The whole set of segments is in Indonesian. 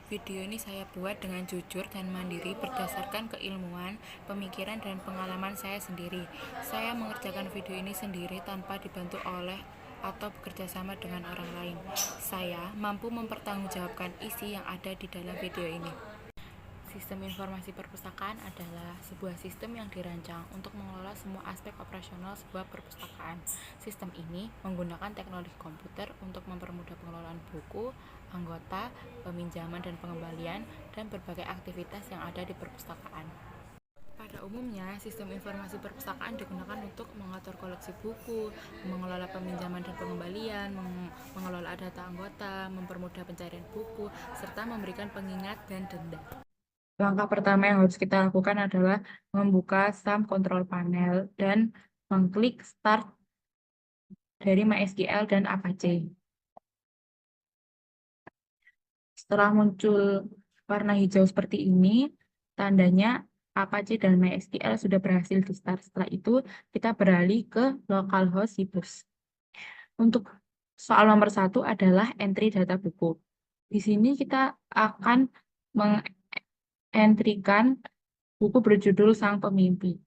Video ini saya buat dengan jujur dan mandiri berdasarkan keilmuan, pemikiran, dan pengalaman saya sendiri. Saya mengerjakan video ini sendiri tanpa dibantu oleh atau bekerja sama dengan orang lain. Saya mampu mempertanggungjawabkan isi yang ada di dalam video ini. Sistem informasi perpustakaan adalah sebuah sistem yang dirancang untuk mengelola semua aspek operasional sebuah perpustakaan. Sistem ini menggunakan teknologi komputer untuk mempermudah pengelolaan buku, anggota, peminjaman dan pengembalian, dan berbagai aktivitas yang ada di perpustakaan. Pada umumnya, sistem informasi perpustakaan digunakan untuk mengatur koleksi buku, mengelola peminjaman dan pengembalian, mengelola data anggota, mempermudah pencarian buku, serta memberikan pengingat dan denda. Langkah pertama yang harus kita lakukan adalah membuka SAM Control Panel dan mengklik Start dari MySQL dan Apache. Setelah muncul warna hijau seperti ini, tandanya Apache dan MySQL sudah berhasil di start. Setelah itu, kita beralih ke localhost Cibus. Untuk soal nomor 1 adalah entry data buku. Di sini kita akan mengentrikan buku berjudul Sang Pemimpi.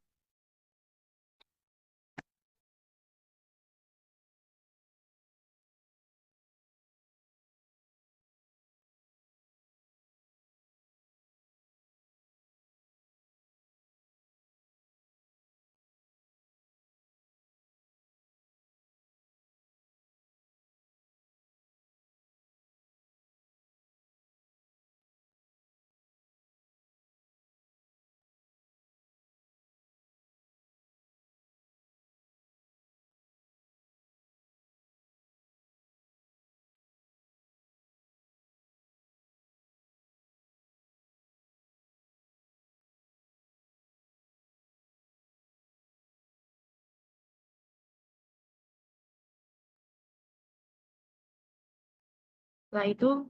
Setelah itu,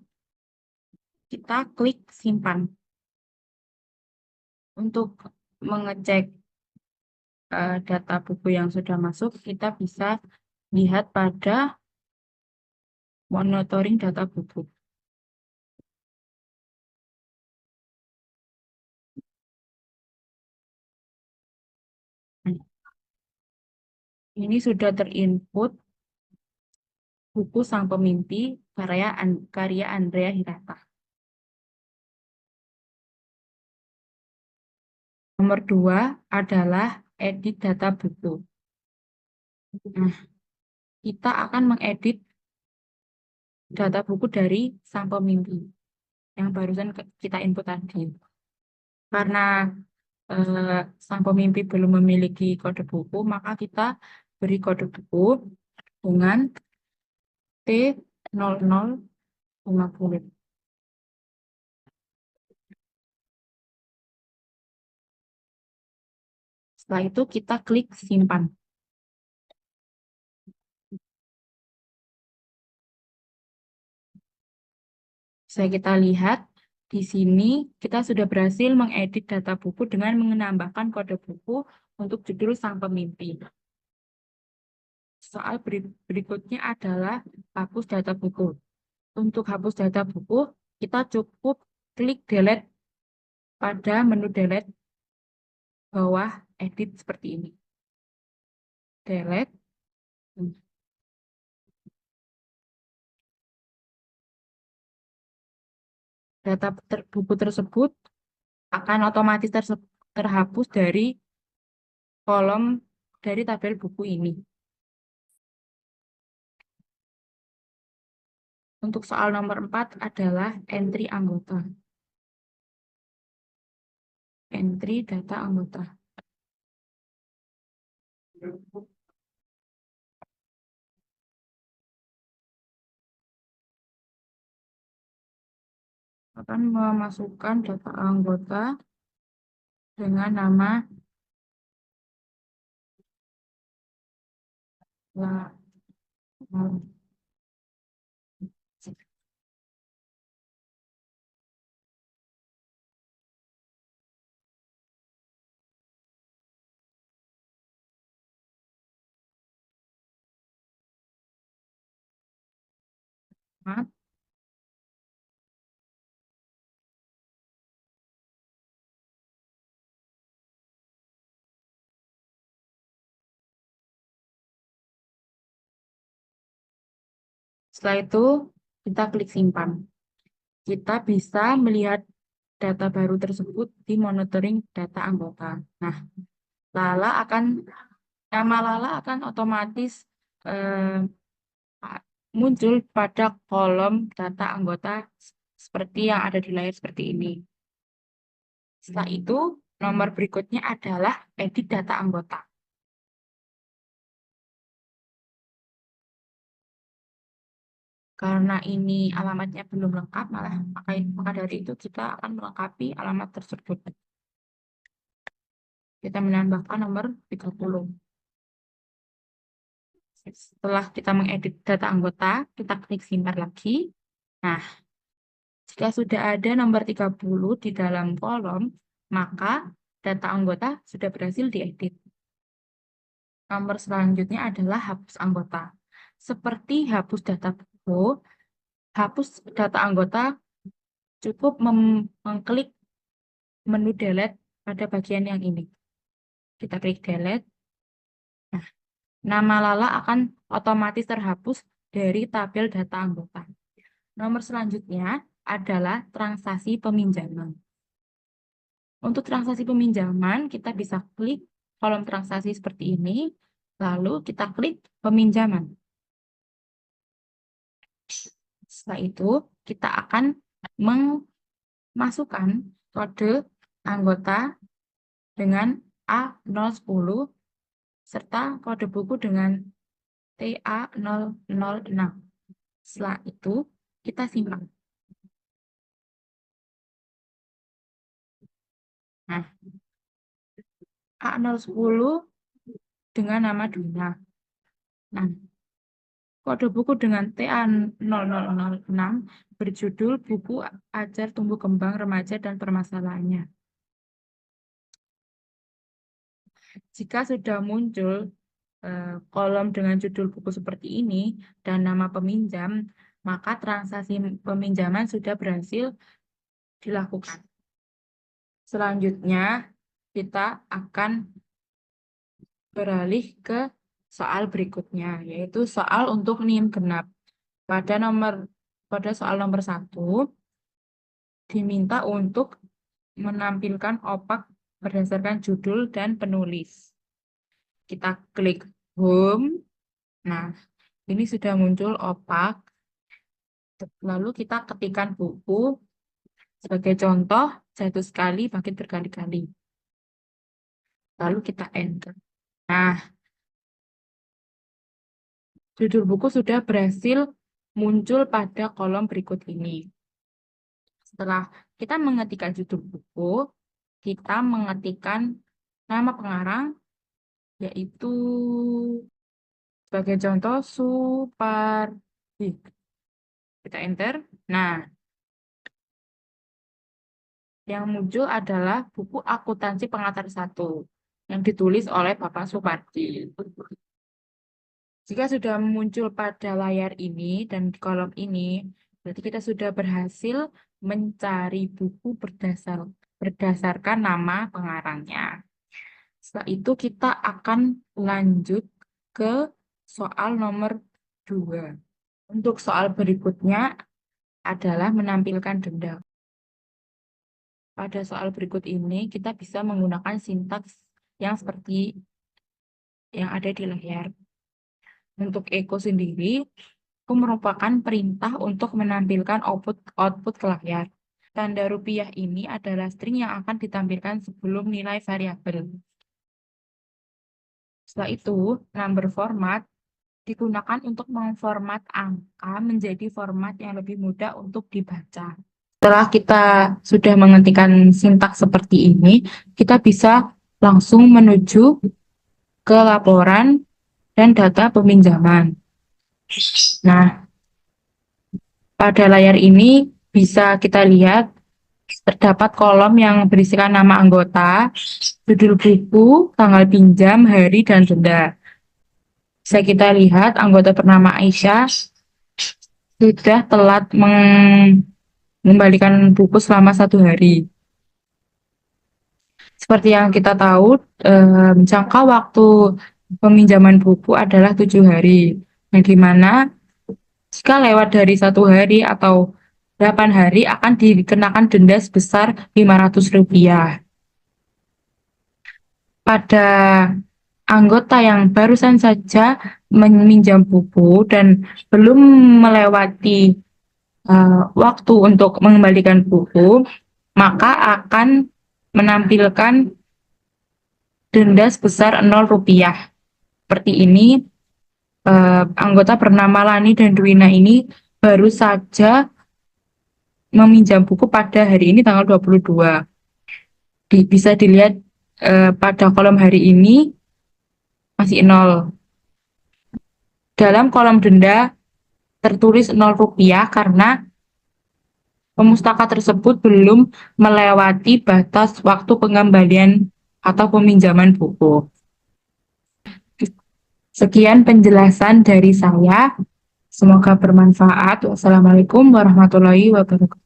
kita klik simpan. Untuk mengecek data buku yang sudah masuk, kita bisa lihat pada monitoring data buku. Ini sudah terinput buku Sang Pemimpi karya Andrea Hirata. Nomor 2 adalah edit data buku. Nah, kita akan mengedit data buku dari Sang Pemimpi yang barusan kita input tadi. Karena Sang Pemimpi belum memiliki kode buku, maka kita beri kode buku dengan T0050. Setelah itu kita klik simpan. Bisa kita lihat di sini kita sudah berhasil mengedit data buku dengan menambahkan kode buku untuk judul Sang Pemimpi. Soal berikutnya adalah hapus data buku. Untuk hapus data buku, kita cukup klik delete pada menu delete bawah edit seperti ini. Delete. Data buku tersebut akan otomatis terhapus dari kolom dari tabel buku ini. Untuk soal nomor 4 adalah entry anggota. Entry data anggota. Akan memasukkan data anggota dengan nama Setelah itu, kita klik simpan. Kita bisa melihat data baru tersebut di monitoring data anggota. Nah, Lala akan nama Lala akan otomatis eh, muncul pada kolom data anggota seperti yang ada di layar seperti ini. Setelah itu, nomor berikutnya adalah edit data anggota. Karena ini alamatnya belum lengkap, maka dari itu kita akan melengkapi alamat tersebut. Kita menambahkan nomor 30. Setelah kita mengedit data anggota, kita klik simpan lagi. Nah, jika sudah ada nomor 30 di dalam kolom, maka data anggota sudah berhasil diedit. Nomor selanjutnya adalah hapus anggota. Seperti hapus data buku, hapus data anggota cukup mengklik menu delete pada bagian yang ini. Kita klik delete. Nah, nama Lala akan otomatis terhapus dari tabel data anggota. Nomor selanjutnya adalah transaksi peminjaman. Untuk transaksi peminjaman, kita bisa klik kolom transaksi seperti ini, lalu kita klik peminjaman. Setelah itu, kita akan memasukkan kode anggota dengan A010 serta kode buku dengan TA006. Setelah itu, kita simpan. Nah, A010 dengan nama Duna. Nah, kode buku dengan TA0006 berjudul Buku Ajar Tumbuh Kembang Remaja dan Permasalahannya. Jika sudah muncul kolom dengan judul buku seperti ini dan nama peminjam, maka transaksi peminjaman sudah berhasil dilakukan. Selanjutnya, kita akan beralih ke soal berikutnya, yaitu soal untuk NIM genap. Pada soal nomor 1, diminta untuk menampilkan opak berdasarkan judul dan penulis. Kita klik home. Nah, ini sudah muncul opak. Lalu kita ketikkan buku. Sebagai contoh, jatuh sekali, bangkit berkali-kali. Lalu kita enter. Nah, judul buku sudah berhasil muncul pada kolom berikut ini. Setelah kita mengetikkan judul buku, kita mengetikkan nama pengarang, yaitu sebagai contoh Supardi. Kita enter. Nah, yang muncul adalah buku akuntansi pengantar 1 yang ditulis oleh Bapak Supardi. Jika sudah muncul pada layar ini dan di kolom ini, berarti kita sudah berhasil mencari buku berdasarkan nama pengarangnya. Setelah itu kita akan lanjut ke soal nomor 2. Untuk soal berikutnya adalah menampilkan denda. Pada soal berikut ini kita bisa menggunakan sintaks yang seperti yang ada di layar. Untuk Eko sendiri, itu merupakan perintah untuk menampilkan output ke layar. Tanda rupiah ini adalah string yang akan ditampilkan sebelum nilai variabel. Setelah itu, number format digunakan untuk memformat angka menjadi format yang lebih mudah untuk dibaca. Setelah kita sudah menghentikan sintaks seperti ini, kita bisa langsung menuju ke laporan dan data peminjaman. Nah, pada layar ini bisa kita lihat terdapat kolom yang berisikan nama anggota, judul buku, tanggal pinjam, hari, dan denda. Bisa kita lihat anggota bernama Aisyah sudah telat mengembalikan buku selama 1 hari. Seperti yang kita tahu, jangka waktu peminjaman buku adalah 7 hari, yang dimana Jika lewat dari 1 hari atau 8 hari akan dikenakan denda sebesar Rp500. Pada anggota yang barusan saja meminjam buku dan belum melewati waktu untuk mengembalikan buku, maka akan menampilkan denda sebesar Rp0. Seperti ini, anggota bernama Lani dan Duwina ini baru saja meminjam buku pada hari ini tanggal 22. Bisa dilihat pada kolom hari ini masih 0. Dalam kolom denda tertulis Rp0 karena pemustaka tersebut belum melewati batas waktu pengembalian atau peminjaman buku. Sekian penjelasan dari saya. Semoga bermanfaat. Wassalamualaikum warahmatullahi wabarakatuh.